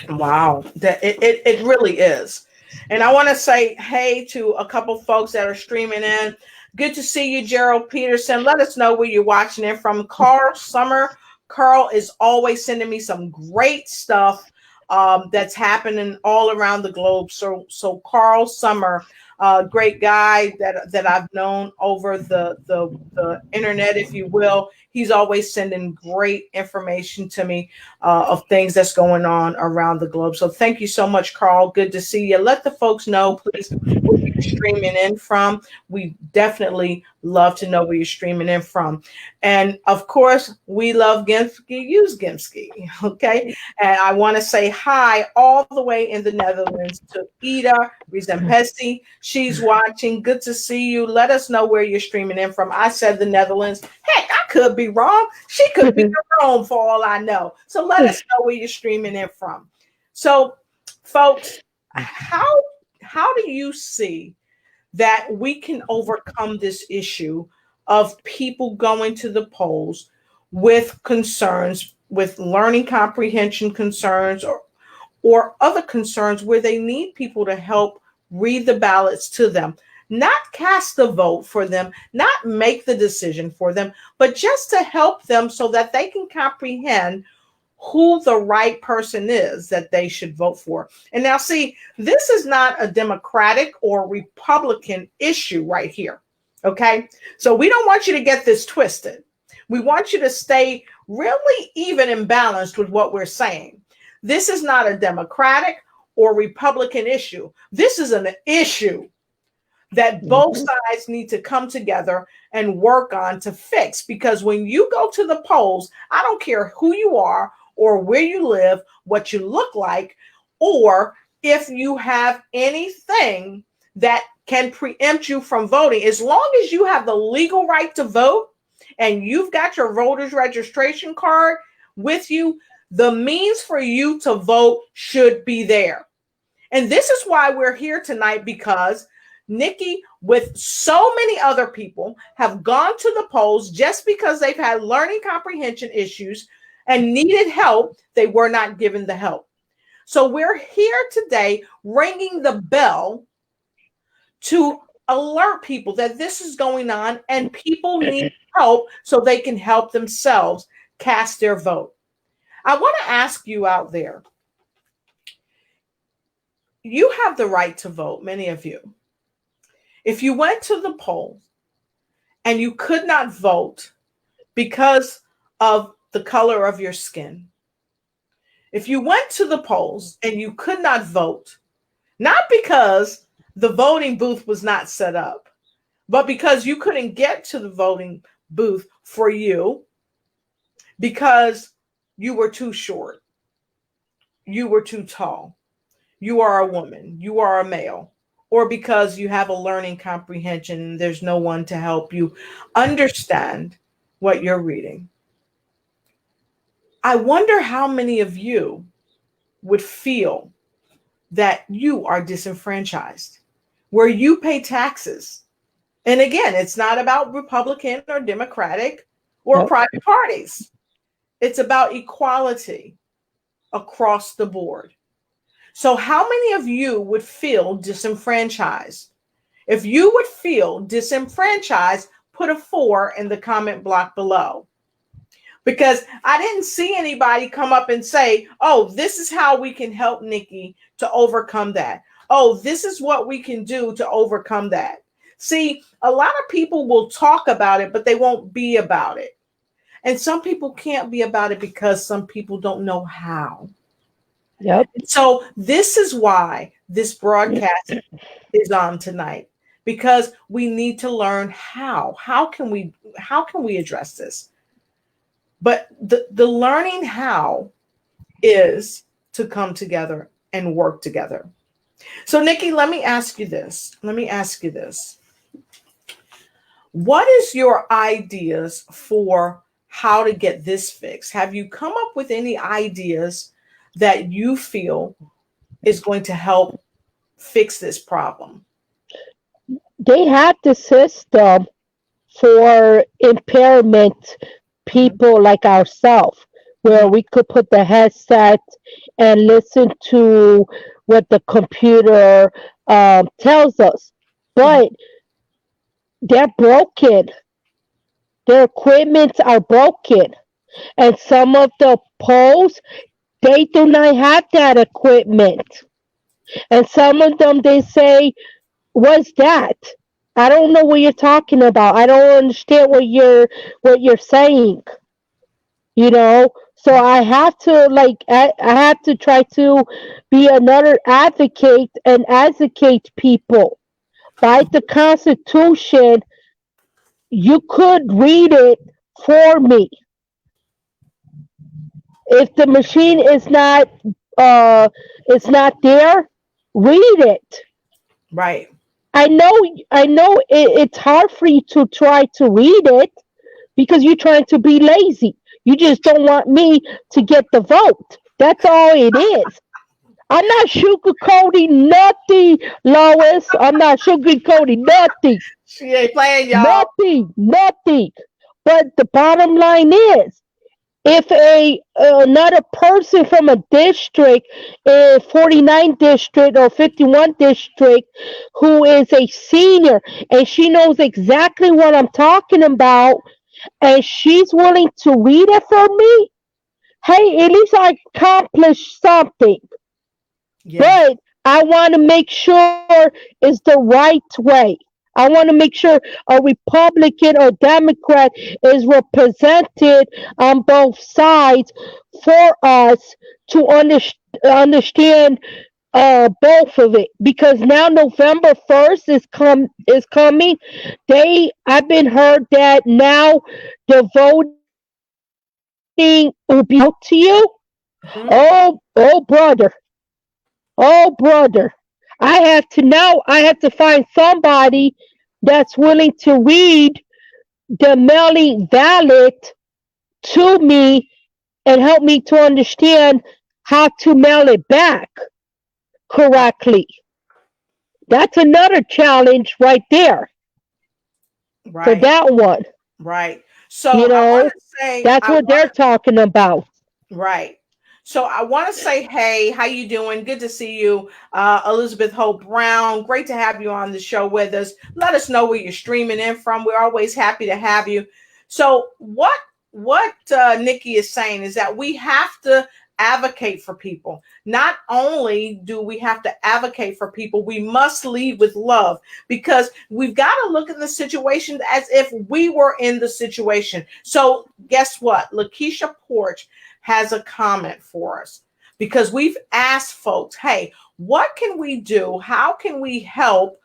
Wow, it really is. And I want to say hey to a couple folks that are streaming in. Good to see you, Gerald Peterson. Let us know where you're watching in from. Carl Summer. Carl is always sending me some great stuff that's happening all around the globe. So Carl Summer, great guy that I've known over the internet, if you will. He's always sending great information to me of things that's going on around the globe. So thank you so much, Carl. Good to see you. Let the folks know, please, where you're streaming in from. We definitely love to know where you're streaming in from. And of course, we love Gimski, use Gimski. Okay. And I want to say hi all the way in the Netherlands to Ida Rizempesi. She's watching. Good to see you. Let us know where you're streaming in from. I said the Netherlands. Heck, I could be wrong. She could be Rome for all I know. So let us know where you're streaming in from. So, folks, how do you see that we can overcome this issue of people going to the polls with concerns, with learning comprehension concerns or other concerns where they need people to help read the ballots to them, not cast the vote for them, not make the decision for them, but just to help them so that they can comprehend who the right person is that they should vote for. And now, see, this is not a Democratic or Republican issue right here. Okay. So we don't want you to get this twisted. We want you to stay really even and balanced with what we're saying. This is not a Democratic or Republican issue. This is an issue that both sides need to come together and work on to fix. Because when you go to the polls, I don't care who you are or where you live, what you look like, or if you have anything that can preempt you from voting. As long as you have the legal right to vote and you've got your voter's registration card with you, the means for you to vote should be there. And this is why we're here tonight, because NIKKI, with so many other people, have gone to the polls just because they've had learning comprehension issues and needed help. They were not given the help. So we're here today ringing the bell to alert people that this is going on and people need help so they can help themselves cast their vote. I want to ask you out there, you have the right to vote, many of you. If you went to the polls and you could not vote because of the color of your skin, if you went to the polls and you could not vote, not because the voting booth was not set up, but because you couldn't get to the voting booth for you because you were too short, you were too tall, you are a woman, you are a male, or because you have a learning comprehension, there's no one to help you understand what you're reading. I wonder how many of you would feel that you are disenfranchised, where you pay taxes. And again, it's not about Republican or Democratic or private parties. It's about equality across the board. So how many of you would feel disenfranchised? If you would feel disenfranchised, put a 4 in the comment block below. Because I didn't see anybody come up and say, oh, this is how we can help NIKKI to overcome that. Oh, this is what we can do to overcome that. See, a lot of people will talk about it, but they won't be about it. And some people can't be about it because some people don't know how. Yep. So this is why this broadcast is on tonight, because we need to learn how. How can we address this? But the learning how is to come together and work together. So NIKKI, let me ask you this. What is your ideas for how to get this fixed? Have you come up with any ideas that you feel is going to help fix this problem? They have the system for impairment people like ourselves, where we could put the headset and listen to what the computer tells us. But they're broken. Their equipment are broken. And some of the polls, they do not have that equipment. And some of them, they say, what's that? I don't know what you're talking about. I don't understand what you're saying. You know? So I have to I have to try to be another advocate and educate people. By the Constitution, you could read it for me. If the machine is not there, read it. Right. I know it's hard for you to try to read it because you're trying to be lazy. You just don't want me to get the vote. That's all it is. I'm not sugarcoating nothing, Lois. I'm not sugarcoating nothing. She ain't playing, y'all. Nothing. But the bottom line is, if another person from a district, 49 district or 51 district, who is a senior and she knows exactly what I'm talking about, and she's willing to read it for me, hey, at least I accomplished something. Yeah. But I want to make sure it's the right way. I want to make sure a Republican or Democrat is represented on both sides for us to understand both of it, because now November 1st is coming. I've been heard that now the voting will be out to you. Mhm. Oh brother, oh brother. I have to find somebody that's willing to read the mailing ballot to me and help me to understand how to mail it back correctly. That's another challenge right there for Right, that one. right. So You I want know, to say, that's what they're talking about. right. So I want to say, hey, how you doing? Good to see you, Elizabeth Hope Brown. Great to have you on the show with us. Let us know where you're streaming in from. We're always happy to have you. So what Nikki is saying is that we have to advocate for people. Not only do we have to advocate for people, we must lead with love, because we've got to look at the situation as if we were in the situation. So guess what? Lakeisha Porch has a comment for us, because we've asked folks, hey, what can we do? How can we help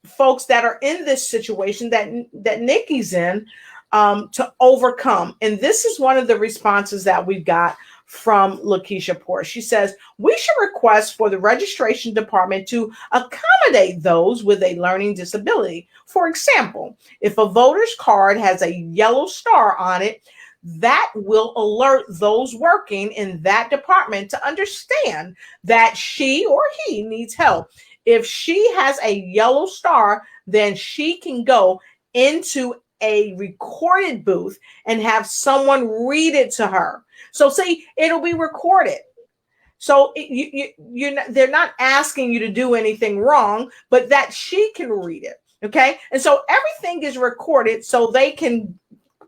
folks that are in this situation that Nikki's in, to overcome? And this is one of the responses that we got from Lakeisha Poor. She says, we should request for the registration department to accommodate those with a learning disability. For example, if a voter's card has a yellow star on it, that will alert those working in that department to understand that she or he needs help. If she has a yellow star, then she can go into a recorded booth and have someone read it to her. So see, it'll be recorded. So they're not asking you to do anything wrong, but that she can read it. Okay. And so everything is recorded so they can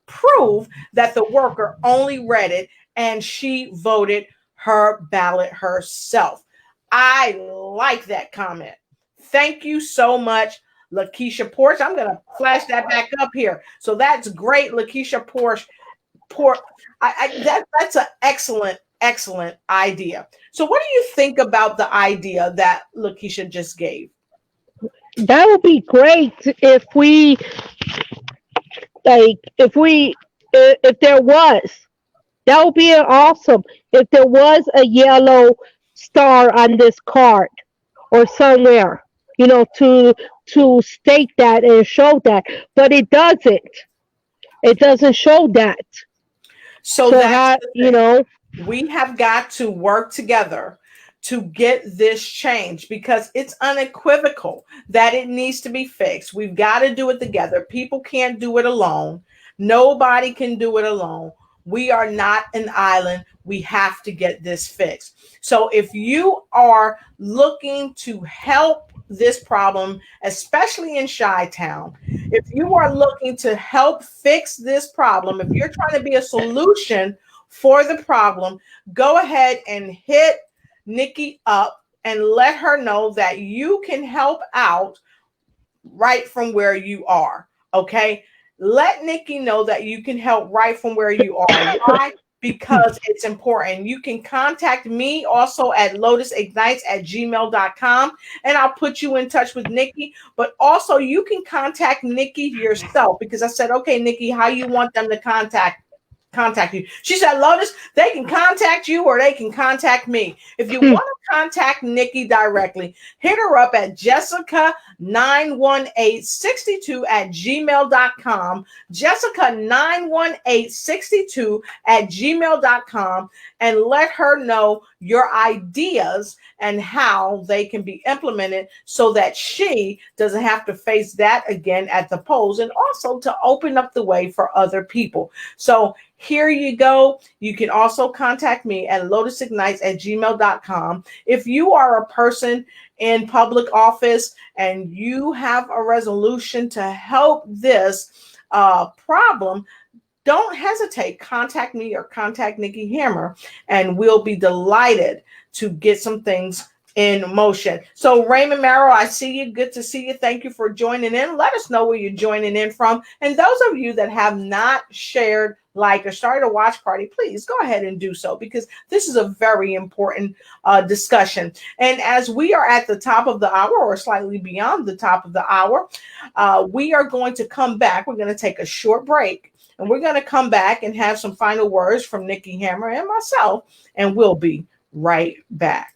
prove that the worker only read it and she voted her ballot herself. I like that comment. Thank you so much, Lakeisha Porsche. I'm going to flash that back up here. So that's great, Lakeisha Porsche. That's an excellent idea. So what do you think about the idea that Lakeisha just gave? That would be great if we like if there was. That would be awesome if there was a yellow star on this card or somewhere, to state that and show that. But it doesn't. It doesn't show that. So So that's how the thing. We have got to work together to get this changed, because it's unequivocal that it needs to be fixed. We've got to do it together. People can't do it alone. Nobody can do it alone. We are not an island. We have to get this fixed. So if you are looking to help this problem, especially in Chi-Town, if you are looking to help fix this problem, if you're trying to be a solution for the problem, go ahead and hit Nikki up and let her know that you can help out right from where you are. Okay. Let Nikki know that you can help right from where you are. Why? Because it's important. You can contact me also at lotusignites@gmail.com, and I'll put you in touch with Nikki. But also you can contact Nikki yourself, because I said, okay, Nikki, how you want them to contact you? She said, Lotus, they can contact you or they can contact me. If you want to contact Nikki directly, hit her up at Jessica91862@gmail.com. Jessica91862@gmail.com, and let her know your ideas and how they can be implemented so that she doesn't have to face that again at the polls, and also to open up the way for other people. So here you go. You can also contact me at lotusignites@gmail.com. If you are a person in public office and you have a resolution to help this problem, don't hesitate. Contact me or contact Nikki Hammer, and we'll be delighted to get some things in motion. So Raymond Merrill, I see you. Good to see you. Thank you for joining in. Let us know where you're joining in from. And those of you that have not shared, like, or started a watch party, please go ahead and do so, because this is a very important discussion. And as we are at the top of the hour, or slightly beyond the top of the hour, we are going to come back. We're going to take a short break, and we're going to come back and have some final words from Nikki Hammer and myself, and we'll be right back.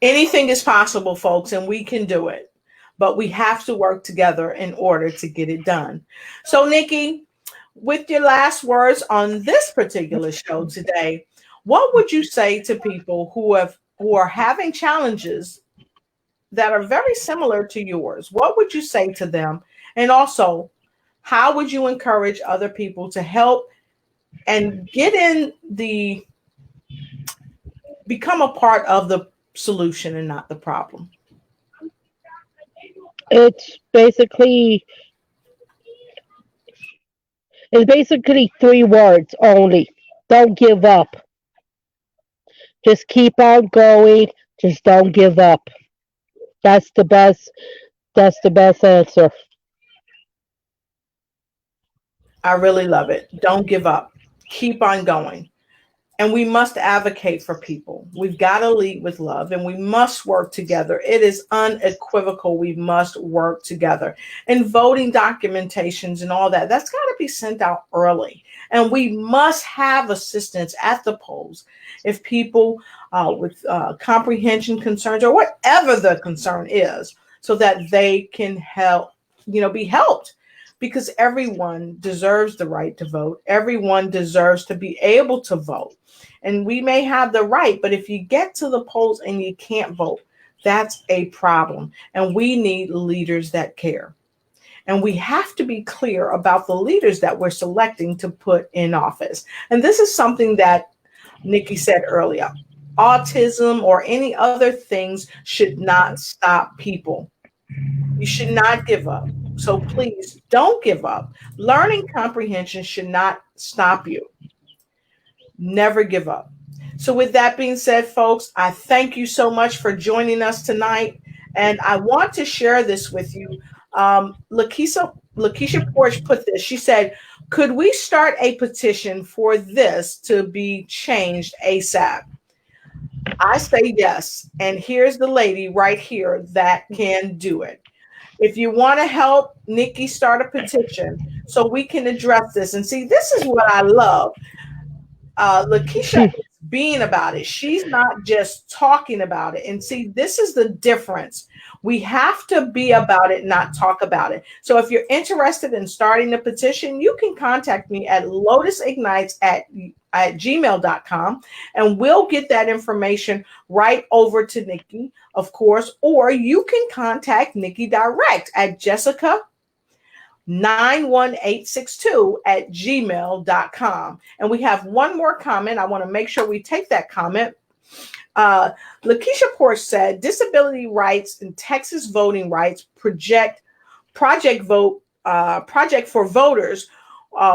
Anything is possible, folks, and we can do it. But we have to work together in order to get it done. So, Nikki, with your last words on this particular show today, what would you say to people who are having challenges that are very similar to yours? What would you say to them? And also, how would you encourage other people to help and become a part of the solution and not the problem? It's basically 3 words only. Don't give up. Just keep on going. Just don't give up. That's the best answer. I really love it. Don't give up. Keep on going. And we must advocate for people. We've got to lead with love, and we must work together. It is unequivocal. We must work together. And voting documentations and all that, that's got to be sent out early. And we must have assistance at the polls if people with comprehension concerns, or whatever the concern is, so that they can help, be helped. Because everyone deserves the right to vote. Everyone deserves to be able to vote. And we may have the right, but if you get to the polls and you can't vote, that's a problem. And we need leaders that care. And we have to be clear about the leaders that we're selecting to put in office. And this is something that Nikki said earlier. Autism or any other things should not stop people. You should not give up. So please don't give up. Learning comprehension should not stop you. Never give up. So with that being said, folks, I thank you so much for joining us tonight. And I want to share this with you. Lakeisha Porch put this. She said, could we start a petition for this to be changed ASAP? I say yes. And here's the lady right here that can do it. If you want to help Nikki start a petition so we can address this. And see, this is what I love. Lakeisha is being about it. She's not just talking about it. And see, this is the difference. We have to be about it, not talk about it. So if you're interested in starting a petition, you can contact me at lotusignites@gmail.com, and we'll get that information right over to Nikki, of course, or you can contact Nikki direct at Jessica91862@gmail.com. And we have one more comment. I want to make sure we take that comment. Lakeisha Porch said, disability rights and Texas voting rights project for voters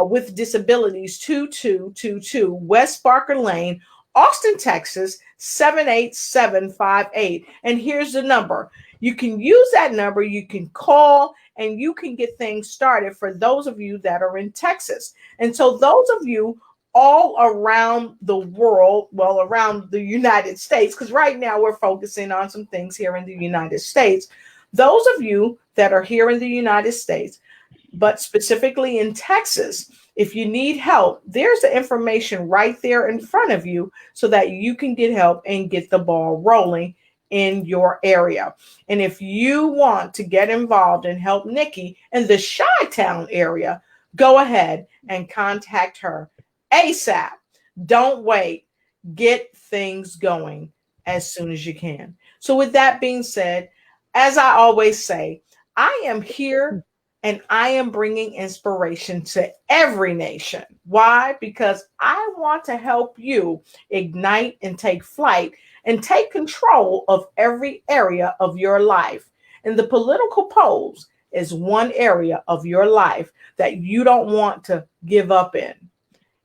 with disabilities 2222 West Barker Lane, Austin, Texas 78758. And here's the number. You can use that number. You can call and you can get things started for those of you that are in Texas. And so those of you all around the world, well, around the United States, because right now we're focusing on some things here in the United States. Those of you that are here in the United States, but specifically in Texas, if you need help, there's the information right there in front of you so that you can get help and get the ball rolling in your area. And if you want to get involved and help Nikki in the Chi-Town area, go ahead and contact her ASAP. Don't wait. Get things going as soon as you can. So with that being said, as I always say, I am here And I am bringing inspiration to every nation. Why? Because I want to help you ignite and take flight and take control of every area of your life. And the political polls is one area of your life that you don't want to give up in.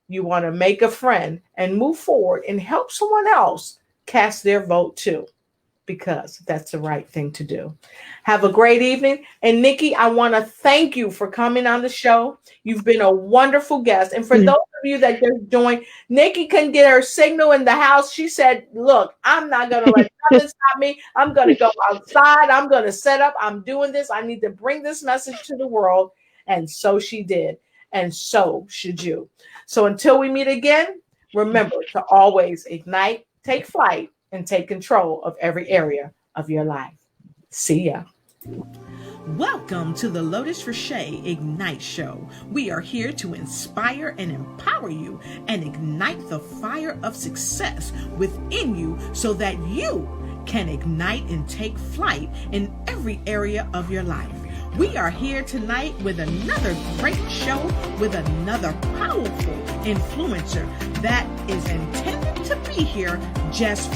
You want to make a friend and move forward and help someone else cast their vote too, because that's the right thing to do. Have a great evening. And NIKKI, I want to thank you for coming on the show. You've been a wonderful guest. And for those of you that just joined, NIKKI couldn't get her signal in the house. She said, look, I'm not going to let nothing stop me. I'm going to go outside. I'm going to set up. I'm doing this. I need to bring this message to the world. And so she did. And so should you. So until we meet again, remember to always ignite, take flight, and take control of every area of your life. See ya. Welcome to the Lotus for Shay Ignite Show. We are here to inspire and empower you and ignite the fire of success within you so that you can ignite and take flight in every area of your life. We are here tonight with another great show with another powerful influencer that is intended to be here just for